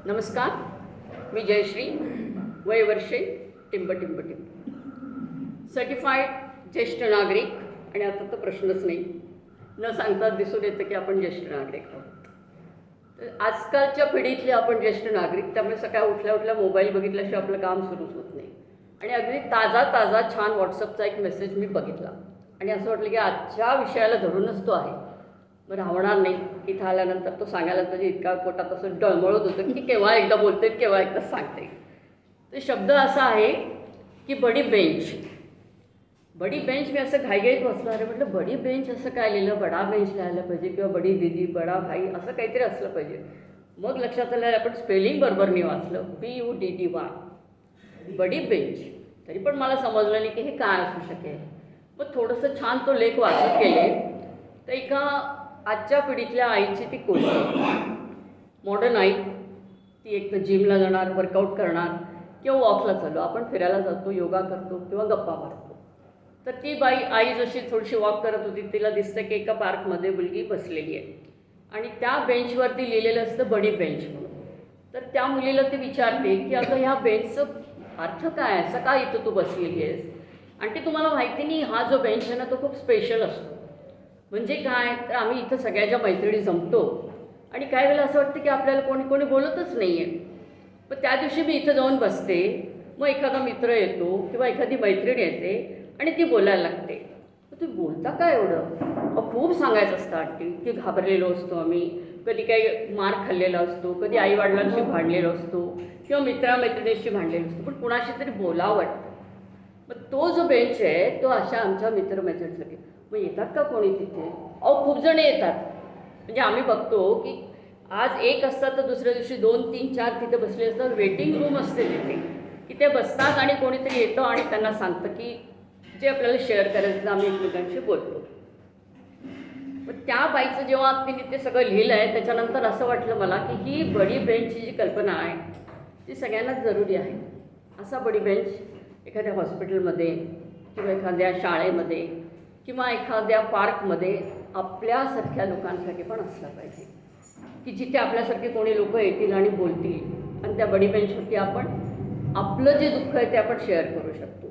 नमस्कार, मी जयश्री, वय वर्षे टिंब टिंब टिंब, सर्टिफाईड ज्येष्ठ नागरिक. आणि आता तर प्रश्नच नाही, न सांगताच दिसून येतं की आपण ज्येष्ठ नागरिक आहोत. तर आजकालच्या पिढीतले आपण ज्येष्ठ नागरिक, त्यामुळे सकाळी उठल्या उठल्या मोबाईल बघितल्याशिवाय आपलं काम सुरूच होत नाही. आणि अगदी ताजा ताजा छान व्हॉट्सअपचा एक मेसेज मी बघितला आणि असं वाटलं की आजच्या विषयाला धरूनच तो आहे. मग राहणार नाही, इथं आल्यानंतर तो सांगायला म्हणजे इतका पोटात असं डळमळत होतं की केव्हा एकदा बोलते केव्हा एकदा सांगते. तर शब्द असा आहे की बडी बेंच. बडी बेंच मी असं घाईघाईत वाचलं. अरे म्हटलं बडी बेंच असं काय लिहिलं, बडा बेंच लिहायला पाहिजे किंवा बडी दीदी, बडा भाई असं काहीतरी असलं पाहिजे. मग लक्षात आलं आपण स्पेलिंग बरोबर मी वाचलं, BUDDY, बडी बेंच. तरी पण मला समजलं नाही की हे काय असू शकेल. मग थोडंसं छान तो लेख वाचत गेले तर एका आजच्या पिढीतल्या आईची ती गोष्ट, मॉडर्न आई, ती एक तर जिमला जाणार, वर्कआउट करणार किंवा वॉकला चालू, आपण फिरायला जातो, योगा करतो किंवा गप्पा मारतो. तर ती आई जशी थोडीशी वॉक करत होती, तिला दिसतं की एका पार्कमध्ये मुलगी बसलेली आहे आणि त्या बेंचवरती लिहिलेलं असतं बडी बेंच म्हणून. तर त्या मुलीला ती विचारते की अगं ह्या बेंचचं अर्थ काय आहे, असं काय इथं तू बसलेली आहेस. आणि ते तुम्हाला माहिती नाही, हा जो बेंच आहे ना तो खूप स्पेशल असतो. म्हणजे काय, तर आम्ही इथं सगळ्या ज्या मैत्रिणी जमतो आणि काही वेळेला असं वाटतं की आपल्याला कोणी कोणी बोलतच नाही आहे. पण त्या दिवशी मी इथं जाऊन बसते, मग एखादा मित्र येतो किंवा एखादी मैत्रीण येते आणि ती बोलायला लागते. मग तुम्ही बोलता काय एवढं, खूप सांगायचं असतं आंटी की घाबरलेलो असतो आम्ही, कधी काही मार खाल्लेला असतो, कधी आईवडिलांशी भांडलेलो असतो किंवा मित्रामैत्रिणीशी भांडलेलो असतो, पण कुणाशी तरी बोलावं वाटतं. मग तो जो बेंच आहे तो अशा आमच्या मित्रमैत्रिणींसाठी. मग येतात का कोणी तिथे? खूप जण येतात. म्हणजे आम्ही बघतो की आज एक असतात तर दुसऱ्या दिवशी 2, 3, 4 तिथे बसले असतात. वेटिंग रूम असते तिथे की ते बसतात आणि कोणीतरी येतं आणि त्यांना सांगतं की जे आपल्याला शेअर करायचं आम्ही एकमेकांशी बोलतो. मग त्या बाईचं जेव्हा तिने ते सगळं लिहिलं आहे त्याच्यानंतर असं वाटलं मला की ही बडी बेंचची जी कल्पना आहे ती सगळ्यांनाच जरुरी आहे. असा बडी बेंच एखाद्या हॉस्पिटलमध्ये किंवा एखाद्या शाळेमध्ये किंवा एखाद्या पार्कमध्ये आपल्यासारख्या लोकांसाठी पण असला पाहिजे की जिथे आपल्यासारखे कोणी लोक येतील आणि बोलतील आणि त्या बडी बेंचवरती आपण आपलं जे दुःख आहे ते आपण शेअर करू शकतो.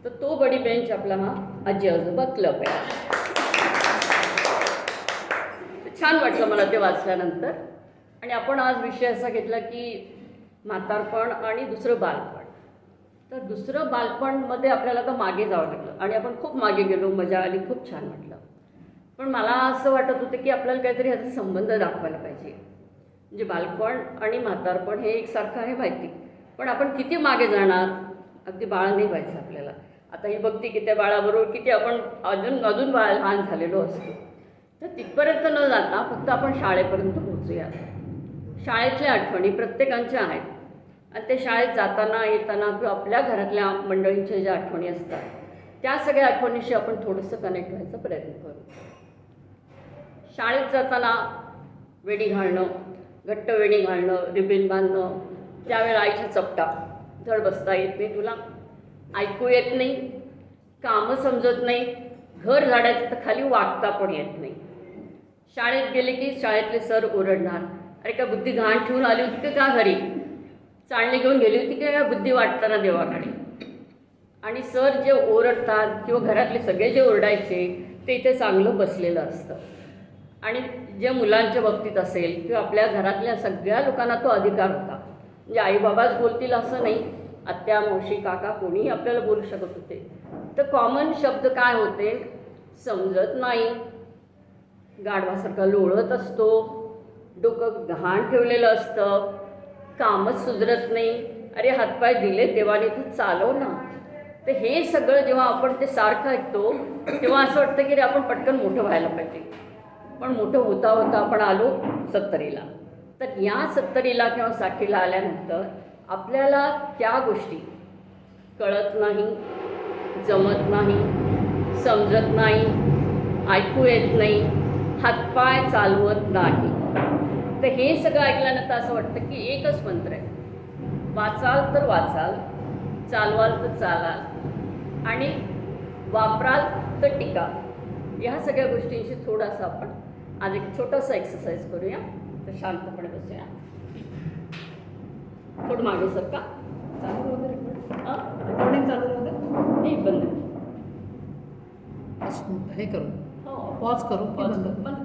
तर तो बडी बेंच आपला हा आजी आजोबा क्लब आहे. छान वाटलं मला ते वाचल्यानंतर. आणि आपण आज विषय असा घेतला की म्हातारपण आणि दुसरं बालपण. तर दुसरं बालपणमध्ये आपल्याला तर मागे जावं लागलं आणि आपण खूप मागे गेलो, मजा आली, खूप छान वाटलं. पण मला असं वाटत होतं की आपल्याला काहीतरी ह्याचा संबंध दाखवायला पाहिजे. म्हणजे बालपण आणि म्हातारपण हे एकसारखं आहे माहिती, पण आपण किती मागे जाणार, अगदी बाळ नाही व्हायचं आपल्याला. आता ही बघती की त्या बाळाबरोबर किती आपण अजून बाळ लहान झालेलो असतो. तर तिथपर्यंत न जाता फक्त आपण शाळेपर्यंत पोहोचूया. शाळेतल्या आठवणी प्रत्येकांच्या आहेत आणि ते शाळेत जाताना येताना किंवा आपल्या घरातल्या मंडळींच्या ज्या आठवणी असतात त्या सगळ्या आठवणीशी आपण थोडंसं कनेक्ट व्हायचा प्रयत्न करू. शाळेत जाताना वेणी घालणं, घट्ट वेणी घालणं, रिबीन बांधणं, त्यावेळेला आईचा चपटा, धड बसता येत नाही तुला, ऐकू येत नाही, कामं समजत नाही, घर झाडायचं तर खाली वागता पण येत नाही. शाळेत गेले की शाळेतले सर ओरडणार, अरे का बुद्धी घाण ठेवून आली होती का घरी, चाळणी घेऊन गेली होती की बुद्धी वाटताना देवाकडे. आणि सर जे ओरडतात किंवा घरातले सगळे जे ओरडायचे ते इथे चांगलं बसलेलं असतं. आणि जे मुलांच्या बाबतीत असेल किंवा आपल्या घरातल्या सगळ्या लोकांना तो अधिकार होता. म्हणजे आईबाबाच बोलतील असं नाही, आत्या, मावशी, काका कोणीही आपल्याला बोलू शकत होते. तर कॉमन शब्द काय होते, समजत नाही, गाढवासारखा लोळत असतो, डोकं घाण ठेवलेलं असतं, कामच सुधरत नाही, अरे हातपाय दिले देवाने तू चालव ना. तर हे सगळं जेव्हा आपण ते सारखं ऐकतो तेव्हा असं वाटतं की रे आपण पटकन मोठं व्हायला पाहिजे. पण मोठं होता होता आपण आलो 70ला. तर या 70ला किंवा 60ला आल्यानंतर आपल्याला त्या गोष्टी कळत नाही, जमत नाही, समजत नाही, ऐकू येत नाही, हातपाय चालवत नाही. तर हे सगळं ऐकल्यानंतर असं वाटतं की एकच मंत्र आहे, वाचाल तर वाचाल, चालवाल तर चालाल आणि वापराल तर टिकाल. ह्या सगळ्या गोष्टींशी थोडासा आपण आज एक छोटासा एक्सरसाइज करूया. तर शांतपणे बसूया. पटपट मागे सरका. चालू राहू दे रेकॉर्ड. हां रेकॉर्डिंग चालू राहू दे. नाही बंद. हे करू हो पॉज करू की पॉज बंद कर, करू? बंद.